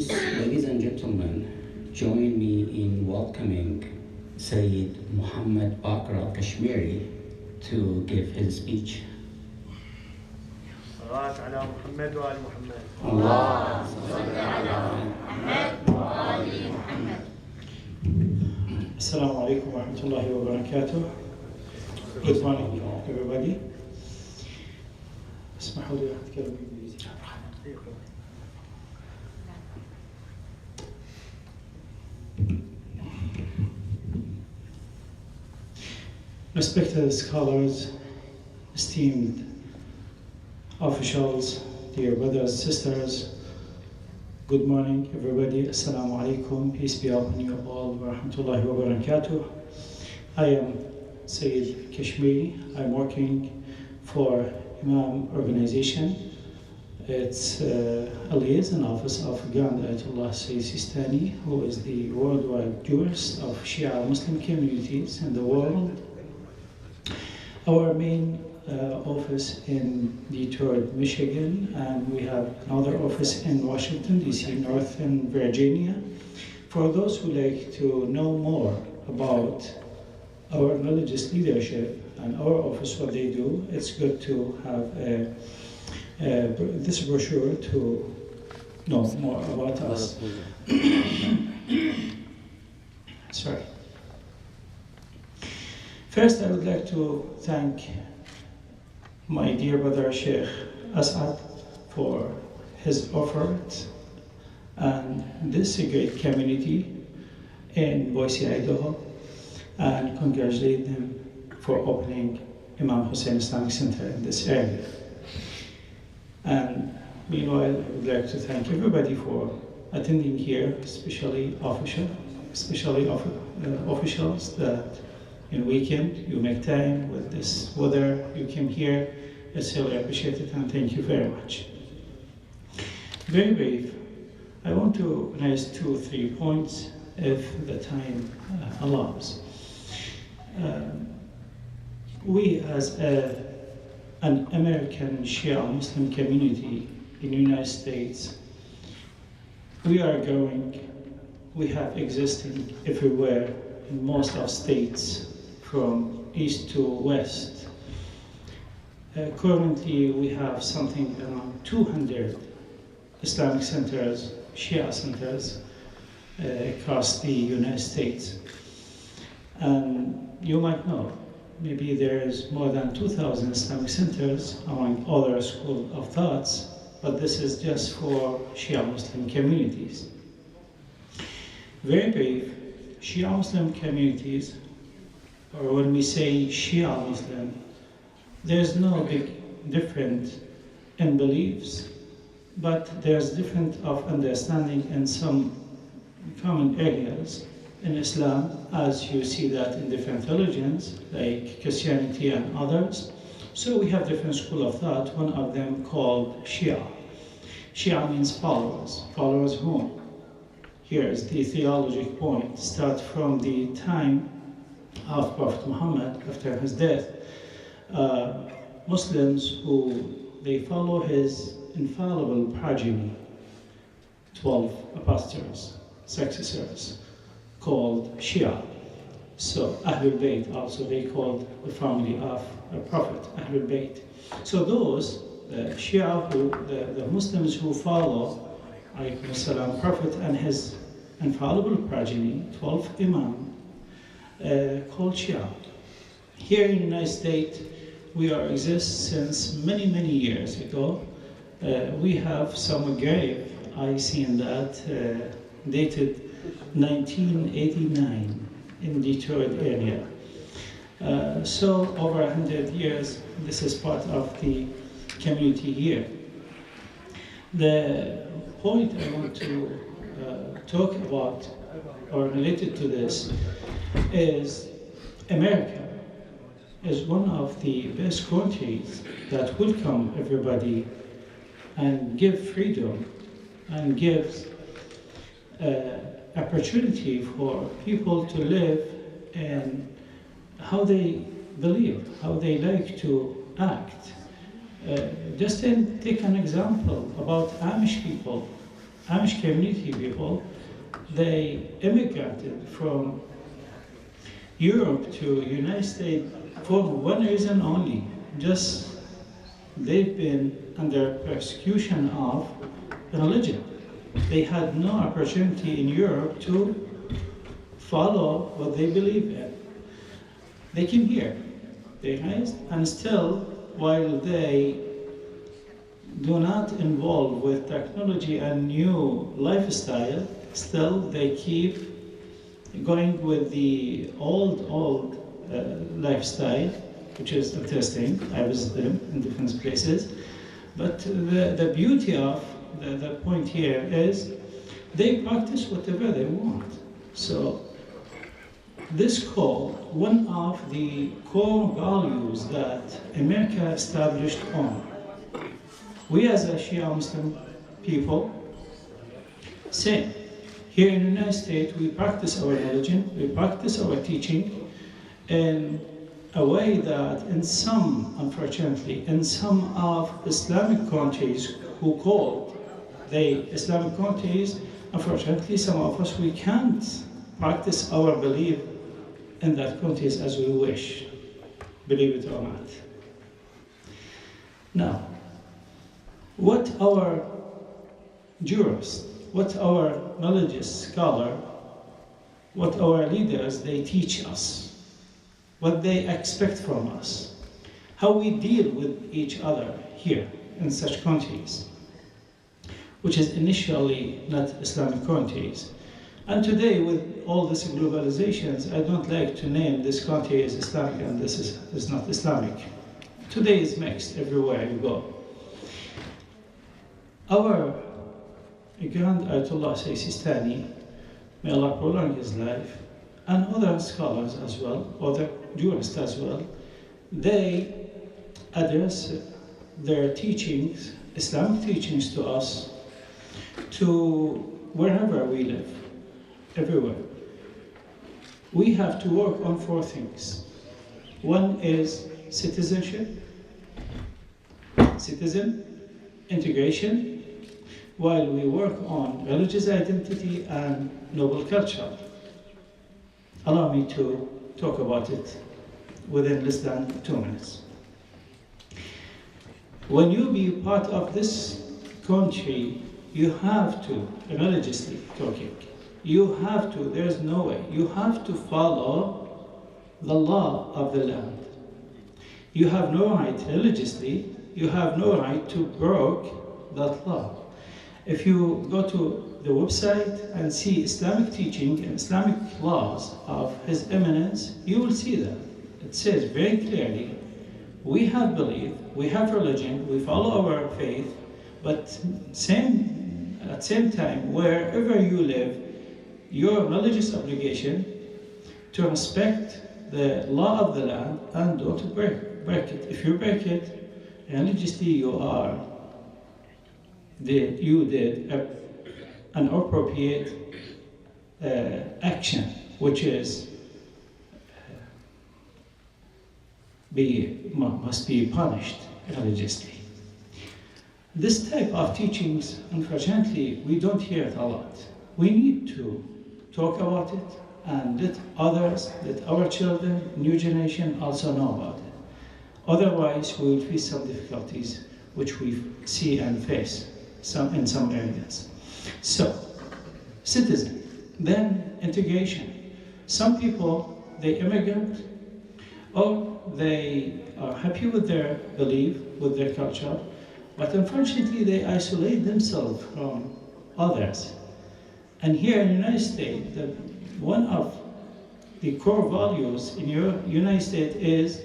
Please, ladies and gentlemen, join me in welcoming Sayyid Muhammad Baaqr al-Kashmiri to give his speech. صلوات على محمد وآل محمد. Allah. Assalamu alaikum wa rahmatullahi wa barakatuh. Good morning, everybody. اسمحوا لي أتكلم إنجليزي. Respected scholars, esteemed officials, dear brothers, sisters, good morning, everybody. Assalamu alaikum. Peace be upon you all. Wa rahmatullahi wa barakatuh. I am Sayyid Kashmiri. I'm working for Imam organization. It's a liaison office of Grand Ayatollah Sayyid Sistani, who is the worldwide jurist of Shia Muslim communities in the world. Our main office in Detroit, Michigan, and we have another office in Washington, D.C., Northern Virginia. For those who like to know more about our religious leadership and our office, what they do, it's good to have this brochure to know more about us. Sorry. First, I would like to thank my dear brother Sheikh As'ad for his effort and this great community in Bويسي, Idaho, and congratulate them for opening Imam Hussein Islamic Center in this area. And meanwhile, I would like to thank everybody for attending here, especially officials that in weekend you make time with this weather, you came here. It's really appreciated, and thank you very much. Very brief, I want to raise 2 or 3 points if the time allows. We as an American Shia Muslim community in the United States, we are growing, we have existing everywhere in most of states from east to west. Currently, we have something around 200 Islamic centers, Shia centers, across the United States. And you might know, maybe there is more than 2,000 Islamic centers among other schools of thoughts, but this is just for Shia Muslim communities. Very brief, Shia Muslim communities, or when we say Shia Muslim, there's no big difference in beliefs, but there's difference of understanding in some common areas in Islam, as you see that in different religions, like Christianity and others. So we have different school of thought, one of them called Shia. Shia means followers. Followers whom? Here is the theological point. Start from the time of Prophet Muhammad after his death. Muslims who they follow his infallible progeny, 12 apostles, successors, called Shia. So Ahlul Bayt, also they called the family of a prophet, Ahlul Bayt. So those Shia, the Muslims who follow Salam, Prophet and his infallible progeny, 12 Imam, called Shia. Here in the United States, we exist since many, many years ago. We have some grave, I seen that, dated 1989 in Detroit area. So over 100 years, this is part of the community here. The point I want to talk about, or related to this, is America is one of the best countries that welcome everybody and give freedom and gives opportunity for people to live in how they believe, how they like to act. Just take an example about Amish people. Amish community people, they immigrated from Europe to United States for one reason only. Just they've been under persecution of religion. They had no opportunity in Europe to follow what they believe in. They came here, they raised, and still, while they do not involve with technology and new lifestyle, still they keep going with the old lifestyle, which is interesting. I visit them in different places. But the beauty of the point here is they practice whatever they want. So this call, one of the core values that America established on. We as a Shia Muslim people, same. Here in the United States, we practice our religion, we practice our teaching in a way that in some, unfortunately, in some of Islamic countries who call they Islamic countries, unfortunately, some of us, we can't practice our belief in that countries as we wish, believe it or not. Now, what our jurists, what our religious scholar, what our leaders, they teach us, what they expect from us, how we deal with each other here in such countries, which is initially not Islamic countries. And today, with all these globalizations, I don't like to name this country as Islamic and this is not Islamic. Today is mixed everywhere you go. Our Grand Ayatollah Sistani, may Allah prolong his life, and other scholars as well, other jurists as well, they address their teachings, Islamic teachings to us, to wherever we live, everywhere. We have to work on four things. One is citizenship, citizen, integration, while we work on religious identity and noble culture. Allow me to talk about it within less than 2 minutes. When you be part of this country, you have to, religiously talking, you have to, there's no way, you have to follow the law of the land. You have no right religiously, you have no right to break that law. If you go to the website and see Islamic teaching and Islamic laws of His Eminence, you will see that. It says very clearly, we have belief, we have religion, we follow our faith, but at the same time, wherever you live, your religious obligation to respect the law of the land and don't break it. If you break it, religiously you did an appropriate action, which is must be punished religiously. This type of teachings, unfortunately, we don't hear it a lot. We need to talk about it and let others, let our children, new generation also know about it. Otherwise, we will face some difficulties which we see and face in some areas. So, citizen, then integration. Some people, they immigrate, or they are happy with their belief, with their culture, but unfortunately they isolate themselves from others. And here in the United States, one of the core values in your United States is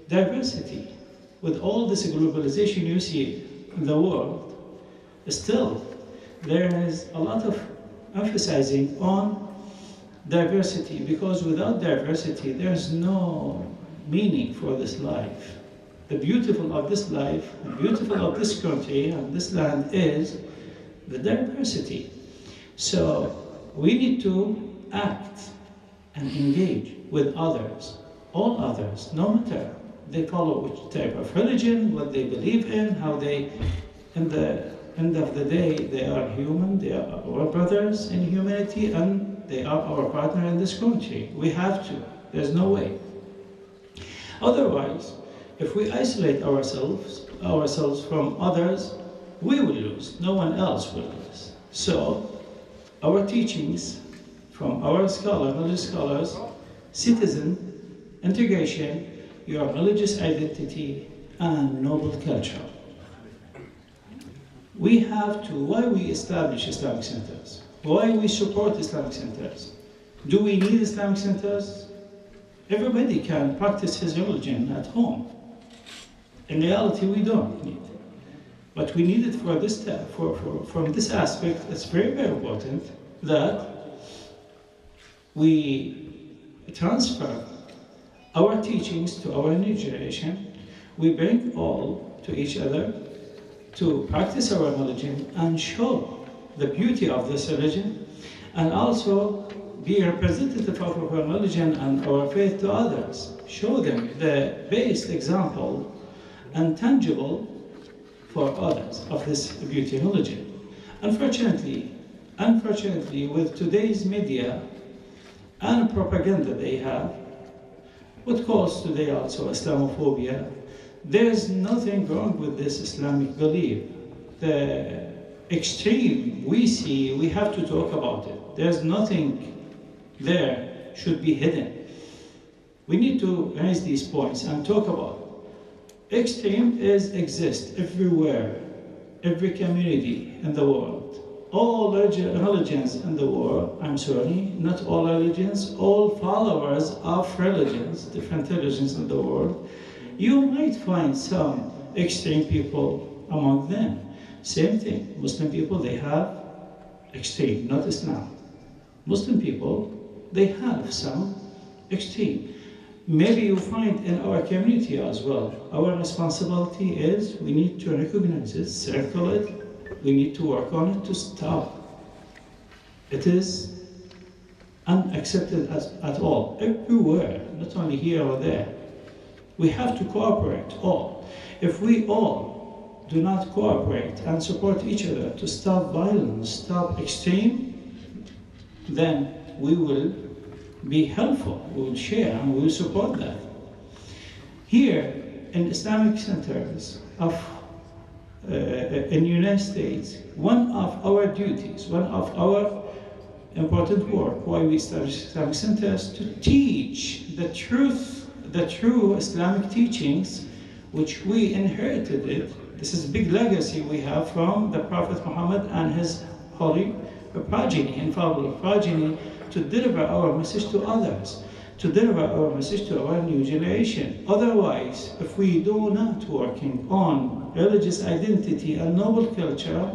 diversity. With all this globalization you see in the world, still there is a lot of emphasizing on diversity, because without diversity there's no meaning for this life. The beautiful of this life, the beautiful of this country and this land is the diversity. So we need to act and engage with others, all others, no matter they follow which type of religion, what they believe in, how they, in the end of the day, they are human, they are our brothers in humanity, and they are our partner in this country. We have to. There's no way. Otherwise, if we isolate ourselves from others, we will lose. No one else will lose. So, our teachings from our religious scholars, citizen, integration, your religious identity, and noble culture. We have to, why we establish Islamic centers? Why we support Islamic centers? Do we need Islamic centers? Everybody can practice his religion at home. In reality, we don't need it. But we need it for this from this aspect. It's very, very important that we transfer our teachings to our new generation. We bring all to each other to practice our religion and show the beauty of this religion, and also be representative of our religion and our faith to others. Show them the best example and tangible for others of this beauty religion. Unfortunately, with today's media and propaganda they have, what calls today also Islamophobia, there's nothing wrong with this Islamic belief. The extreme we see, we have to talk about it. There's nothing there should be hidden. We need to raise these points and talk about it. Extreme exists everywhere, every community in the world. All religions in the world, I'm sorry, not all religions, all followers of religions, different religions in the world, you might find some extreme people among them. Same thing, Muslim people, they have extreme, not Islam. Muslim people, they have some extreme. Maybe you find in our community as well. Our responsibility is we need to recognize it, circle it, we need to work on it to stop. It is unaccepted at all, everywhere, not only here or there. We have to cooperate all. If we all do not cooperate and support each other to stop violence, stop extreme, then we will be helpful, we will share and we will support that. Here in Islamic centers in the United States, one of our duties, one of our important work, why we establish Islamic centers, to teach the true Islamic teachings, which we inherited it. This is a big legacy we have from the Prophet Muhammad and his holy progeny, infallible progeny, to deliver our message to others, to deliver our message to our new generation. Otherwise, if we do not working on religious identity and noble culture,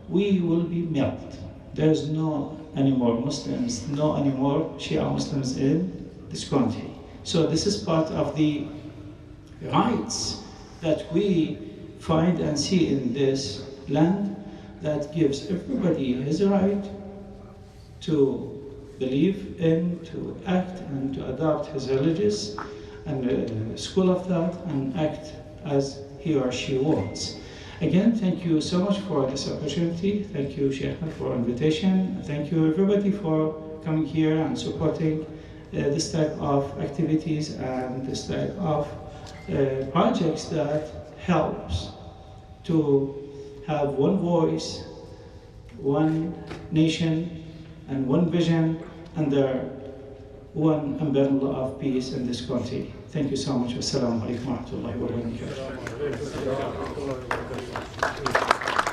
we will be melted. There's no anymore Muslims, no anymore Shia Muslims in this country. So this is part of the rights that we find and see in this land, that gives everybody his right to believe in, to act and to adopt his religious and school of thought and act as he or she wants. Again, thank you so much for this opportunity. Thank you, Sheikh, for invitation. Thank you, everybody, for coming here and supporting this type of activities and this type of projects that helps to have one voice, one nation, and one vision under one umbrella of peace in this country. Thank you so much. Assalamu alaikum wa rahmatullahi wa barakatuh.